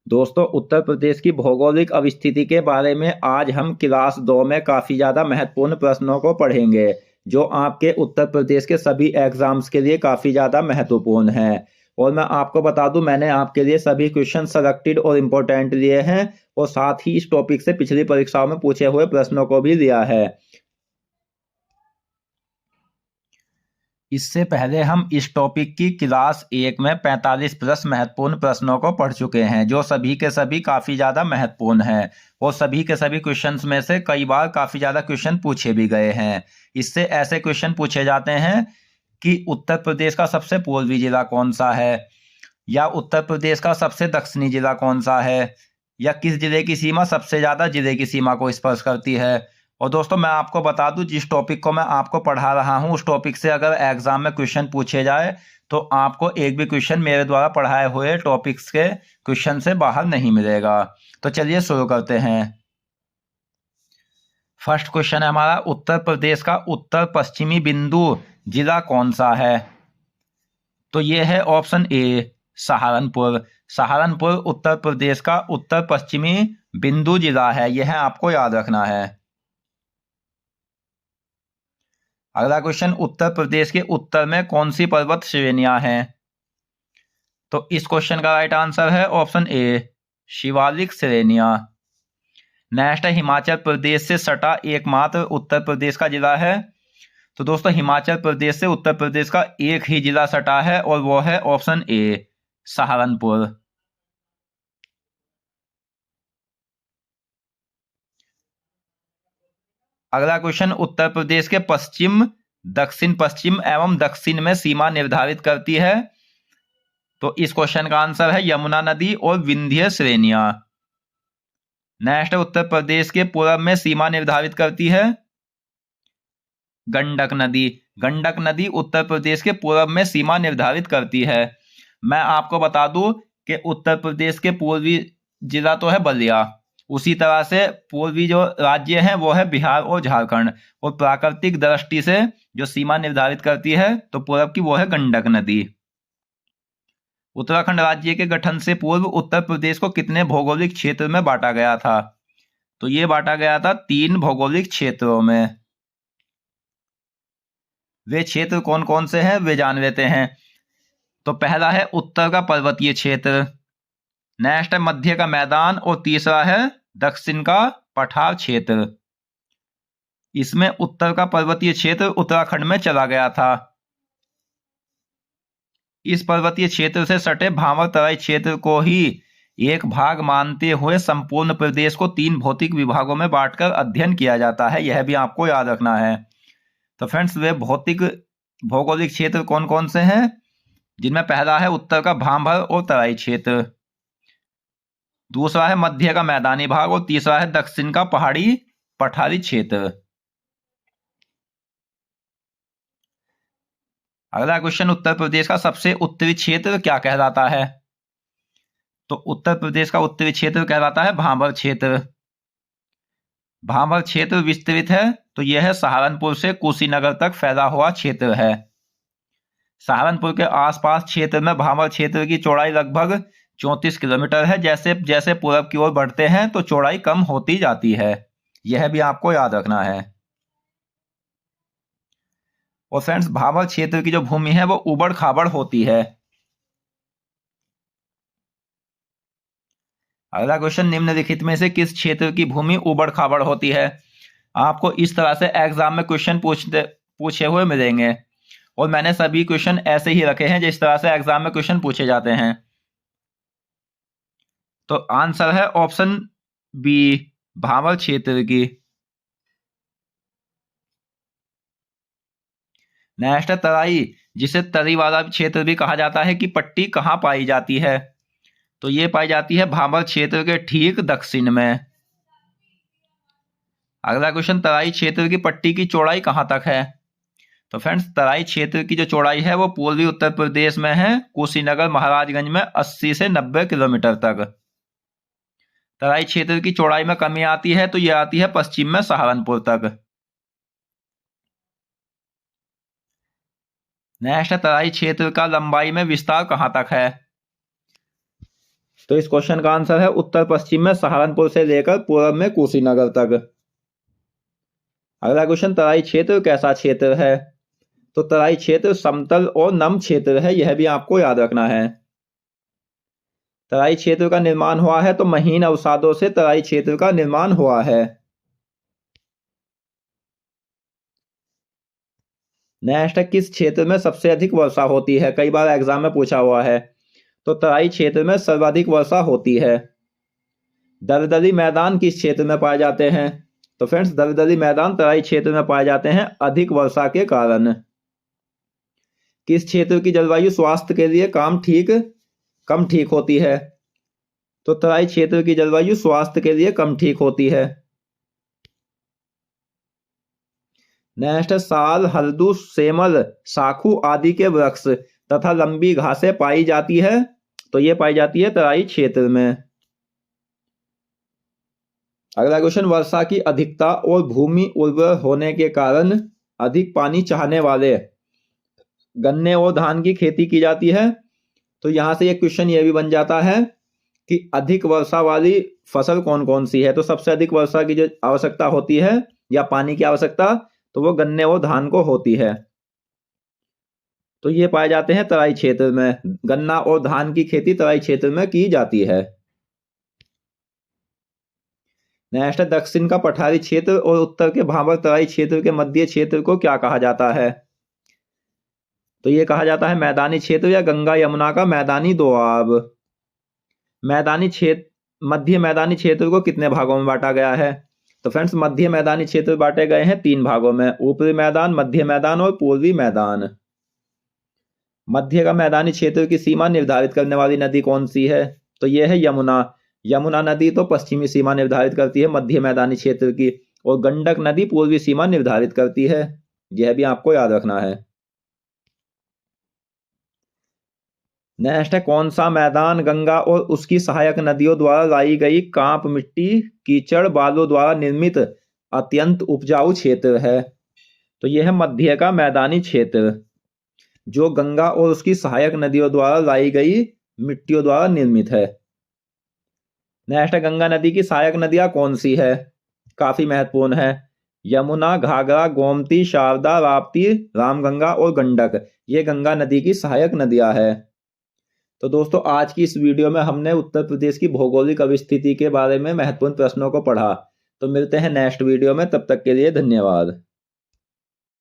दोस्तों, उत्तर प्रदेश की भौगोलिक अवस्थिति के बारे में आज हम क्लास 2 में काफ़ी ज़्यादा महत्वपूर्ण प्रश्नों को पढ़ेंगे, जो आपके उत्तर प्रदेश के सभी एग्जाम्स के लिए काफ़ी ज़्यादा महत्वपूर्ण हैं। और मैं आपको बता दूं, मैंने आपके लिए सभी क्वेश्चन सेलेक्टेड और इम्पोर्टेंट लिए हैं और साथ ही इस टॉपिक से पिछली परीक्षाओं में पूछे हुए प्रश्नों को भी लिया है। इससे पहले हम इस टॉपिक की क्लास 1 में 45 प्लस महत्वपूर्ण प्रश्नों को पढ़ चुके हैं, जो सभी के सभी काफ़ी ज़्यादा महत्वपूर्ण हैं और सभी के सभी क्वेश्चंस में से कई बार काफ़ी ज़्यादा क्वेश्चन पूछे भी गए हैं। इससे ऐसे क्वेश्चन पूछे जाते हैं कि उत्तर प्रदेश का सबसे पूर्वी जिला कौन सा है, या उत्तर प्रदेश का सबसे दक्षिणी जिला कौन सा है, या किस जिले की सीमा सबसे ज़्यादा जिले की सीमा को स्पर्श करती है। और दोस्तों, मैं आपको बता दूं, जिस टॉपिक को मैं आपको पढ़ा रहा हूं उस टॉपिक से अगर एग्जाम में क्वेश्चन पूछे जाए तो आपको एक भी क्वेश्चन मेरे द्वारा पढ़ाए हुए टॉपिक्स के क्वेश्चन से बाहर नहीं मिलेगा। तो चलिए शुरू करते हैं। फर्स्ट क्वेश्चन है हमारा, उत्तर प्रदेश का उत्तर पश्चिमी बिंदु जिला कौन सा है? तो ये है ऑप्शन ए, सहारनपुर। सहारनपुर उत्तर प्रदेश का उत्तर पश्चिमी बिंदु जिला है, यह आपको याद रखना है। अगला क्वेश्चन, उत्तर प्रदेश के उत्तर में कौन सी पर्वत श्रेणियां हैं? तो इस क्वेश्चन का राइट आंसर है ऑप्शन ए, शिवालिक श्रेणियां। नेक्स्ट है, हिमाचल प्रदेश से सटा एकमात्र उत्तर प्रदेश का जिला है। तो दोस्तों, हिमाचल प्रदेश से उत्तर प्रदेश का एक ही जिला सटा है और वो है ऑप्शन ए, सहारनपुर। अगला क्वेश्चन, उत्तर प्रदेश के पश्चिम, दक्षिण पश्चिम एवं दक्षिण में सीमा निर्धारित करती है। तो इस क्वेश्चन का आंसर है यमुना नदी और विंध्य श्रेणियां। नेक्स्ट, उत्तर प्रदेश के पूर्व में सीमा निर्धारित करती है गंडक नदी। गंडक नदी उत्तर प्रदेश के पूर्व में सीमा निर्धारित करती है। मैं आपको बता दूं कि उत्तर प्रदेश के पूर्वी जिला तो है बलिया, उसी तरह से पूर्वी जो राज्य हैं वो है बिहार और झारखंड, और प्राकृतिक दृष्टि से जो सीमा निर्धारित करती है तो पूर्व की वो है गंडक नदी। उत्तराखंड राज्य के गठन से पूर्व उत्तर प्रदेश को कितने भौगोलिक क्षेत्र में बांटा गया था? तो ये बांटा गया था 3 भौगोलिक क्षेत्रों में। वे क्षेत्र कौन कौन से हैं वे जान लेते हैं। तो पहला है उत्तर का पर्वतीय क्षेत्र, नेक्स्ट है मध्य का मैदान, और तीसरा है दक्षिण का पठार क्षेत्र। इसमें उत्तर का पर्वतीय क्षेत्र उत्तराखंड में चला गया था। इस पर्वतीय क्षेत्र से सटे भावर तराई क्षेत्र को ही एक भाग मानते हुए संपूर्ण प्रदेश को 3 भौतिक विभागों में बांटकर अध्ययन किया जाता है, यह भी आपको याद रखना है। तो फ्रेंड्स, वे भौतिक भौगोलिक क्षेत्र कौन कौन से हैं, जिनमें पहला है उत्तर का भांभर और तराई क्षेत्र, दूसरा है मध्य का मैदानी भाग, और तीसरा है दक्षिण का पहाड़ी पठारी क्षेत्र। अगला क्वेश्चन, उत्तर प्रदेश का सबसे उत्तरी क्षेत्र क्या कहलाता है? तो उत्तर प्रदेश का उत्तरी क्षेत्र कहलाता है भांभर क्षेत्र। भांभर क्षेत्र विस्तृत है, तो यह है सहारनपुर से कुशीनगर तक फैला हुआ क्षेत्र है। सहारनपुर के आसपास क्षेत्र में भांभर क्षेत्र की चौड़ाई लगभग 34 किलोमीटर है। जैसे जैसे पूर्व की ओर बढ़ते हैं तो चौड़ाई कम होती जाती है, यह भी आपको याद रखना है। और फ्रेंड्स, भांभर क्षेत्र की जो भूमि है वो उबड़ खाबड़ होती है। अगला क्वेश्चन, निम्नलिखित में से किस क्षेत्र की भूमि उबड़ खाबड़ होती है? आपको इस तरह से एग्जाम में क्वेश्चन पूछे हुए मिलेंगे, और मैंने सभी क्वेश्चन ऐसे ही रखे हैं जिस तरह से एग्जाम में क्वेश्चन पूछे जाते हैं। तो आंसर है ऑप्शन बी, भांभर क्षेत्र की। नेक्स्ट है तराई, जिसे तरी वाला क्षेत्र भी कहा जाता है, कि पट्टी कहाँ पाई जाती है? तो ये पाई जाती है भांभर क्षेत्र के ठीक दक्षिण में। अगला क्वेश्चन, तराई क्षेत्र की पट्टी की चौड़ाई कहाँ तक है? तो फ्रेंड्स, तराई क्षेत्र की जो चौड़ाई है वो पूर्वी उत्तर प्रदेश में है, कुशीनगर महाराजगंज में 80 से 90 किलोमीटर तक। तराई क्षेत्र की चौड़ाई में कमी आती है तो यह आती है पश्चिम में सहारनपुर तक। नेक्स्ट है, तराई क्षेत्र का लंबाई में विस्तार कहाँ तक है? तो इस क्वेश्चन का आंसर है उत्तर पश्चिम में सहारनपुर से लेकर पूर्व में कुशीनगर तक। अगला क्वेश्चन, तराई क्षेत्र कैसा क्षेत्र है? तो तराई क्षेत्र समतल और नम क्षेत्र है, यह भी आपको याद रखना है। तराई क्षेत्र का निर्माण हुआ है तो महीन अवसादों से तराई क्षेत्र का निर्माण हुआ है। नेक्स्ट है, किस क्षेत्र में सबसे अधिक वर्षा होती है? कई बार एग्जाम में पूछा हुआ है। तो तराई क्षेत्र में सर्वाधिक वर्षा होती है। दलदली मैदान किस क्षेत्र में पाए जाते हैं? तो फ्रेंड्स, दलदली मैदान तराई क्षेत्र में पाए जाते हैं अधिक वर्षा के कारण। किस क्षेत्र की जलवायु स्वास्थ्य के लिए कम ठीक होती है? तो तराई क्षेत्र की जलवायु स्वास्थ्य के लिए कम ठीक होती है। नेक्स्ट, साल, हल्दू, सेमल, साखू आदि के वृक्ष तथा लंबी घासें पाई जाती है। तो ये पाई जाती है तराई क्षेत्र में। अगला क्वेश्चन, वर्षा की अधिकता और भूमि उर्वर होने के कारण अधिक पानी चाहने वाले गन्ने और धान की खेती की जाती है। तो यहां से एक क्वेश्चन ये भी बन जाता है कि अधिक वर्षा वाली फसल कौन कौन सी है? तो सबसे अधिक वर्षा की जो आवश्यकता होती है या पानी की आवश्यकता, तो वो गन्ने और धान को होती है। तो ये पाए जाते हैं तराई क्षेत्र में। गन्ना और धान की खेती तराई क्षेत्र में की जाती है। नेक्स्ट, दक्षिण का पठारी क्षेत्र और उत्तर के भाबर तराई क्षेत्र के मध्य क्षेत्र को क्या कहा जाता है? तो ये कहा जाता है मैदानी क्षेत्र या गंगा यमुना का मैदानी दोआब। मैदानी क्षेत्र, मध्य मैदानी क्षेत्र को कितने भागों में बांटा गया है? तो फ्रेंड्स, मध्य मैदानी क्षेत्र बांटे गए हैं 3 भागों में, ऊपरी मैदान, मध्य मैदान और पूर्वी मैदान। मध्य का मैदानी क्षेत्र की सीमा निर्धारित करने वाली नदी कौन सी है? तो यह है यमुना। यमुना नदी तो पश्चिमी सीमा निर्धारित करती है मध्य मैदानी क्षेत्र की, और गंडक नदी पूर्वी सीमा निर्धारित करती है। यह भी आपको याद रखना है। नेक्स्ट है, कौन सा मैदान गंगा और उसकी सहायक नदियों द्वारा लाई गई कांप मिट्टी, कीचड़, बालू द्वारा निर्मित अत्यंत उपजाऊ क्षेत्र है? तो यह है मध्य का मैदानी क्षेत्र, जो गंगा और उसकी सहायक नदियों द्वारा लाई गई मिट्टियों द्वारा निर्मित है। नेक्स्ट है, गंगा नदी की सहायक नदियां कौन सी है? काफी महत्वपूर्ण है। यमुना, घाघरा, गोमती, शारदा, राप्ती, रामगंगा और गंडक, ये गंगा नदी की सहायक नदियां है। तो दोस्तों, आज की इस वीडियो में हमने उत्तर प्रदेश की भौगोलिक अवस्थिति के बारे में महत्वपूर्ण प्रश्नों को पढ़ा। तो मिलते हैं नेक्स्ट वीडियो में, तब तक के लिए धन्यवाद।